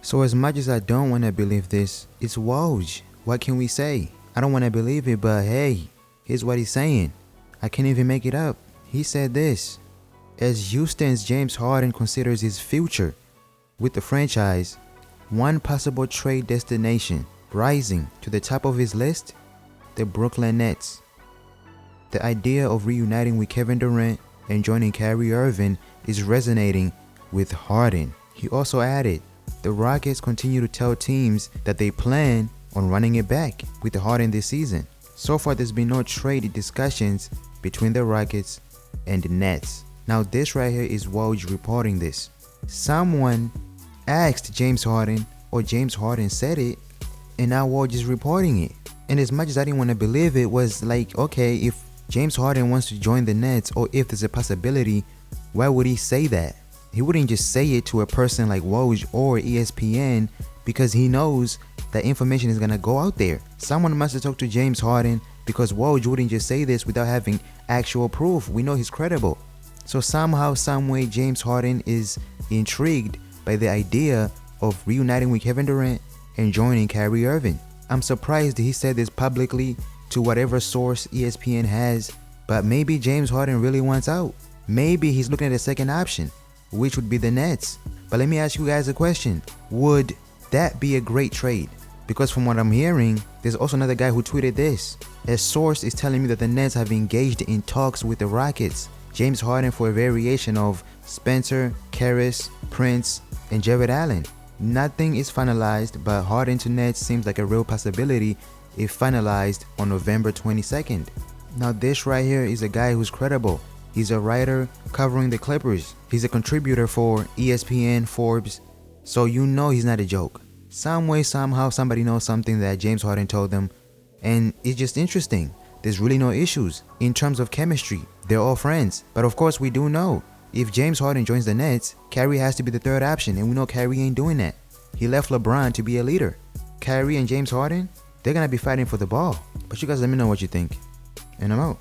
So as much as I don't want to believe this, it's Woj. What can we say? I don't want to believe it, but hey, here's what he's saying. I can't even make it up. He said this: as Houston's James Harden considers his future with the franchise, one possible trade destination rising to the top of his list, the Brooklyn Nets. The idea of reuniting with Kevin Durant and joining Kyrie Irving is resonating with Harden. He also added, the Rockets continue to tell teams that they plan on running it back with Harden this season. So far, there's been no trade discussions between the Rockets and the Nets. Now this right here is Woj reporting this. Someone asked James Harden, or James Harden said it, and now Woj is reporting it. And as much as I didn't want to believe it, was like, okay, if James Harden wants to join the Nets, or if there's a possibility, why would he say that? He wouldn't just say it to a person like Woj or ESPN because he knows that information is gonna go out there. Someone must have talked to James Harden, because Woj wouldn't just say this without having actual proof. We know he's credible. So somehow, someway, James Harden is intrigued by the idea of reuniting with Kevin Durant and joining Kyrie Irving. I'm surprised he said this publicly to whatever source ESPN has, but maybe James Harden really wants out. Maybe he's looking at a second option, which would be the Nets. But let me ask you guys a question. Would that be a great trade? Because from what I'm hearing, there's also another guy who tweeted this. A source is telling me that the Nets have engaged in talks with the Rockets, James Harden for a variation of Spencer, Caris, Prince, and Jared Allen. Nothing is finalized, but Harden to Nets seems like a real possibility if finalized on November 22nd. Now this right here is a guy who's credible. He's a writer covering the Clippers. He's a contributor for ESPN, Forbes, so you know he's not a joke. Some way, somehow, somebody knows something that James Harden told them, and it's just interesting. There's really no issues in terms of chemistry. They're all friends. But of course, we do know if James Harden joins the Nets, Kyrie has to be the third option, and we know Kyrie ain't doing that. He left LeBron to be a leader. Kyrie and James Harden, they're gonna be fighting for the ball. But you guys let me know what you think, and I'm out.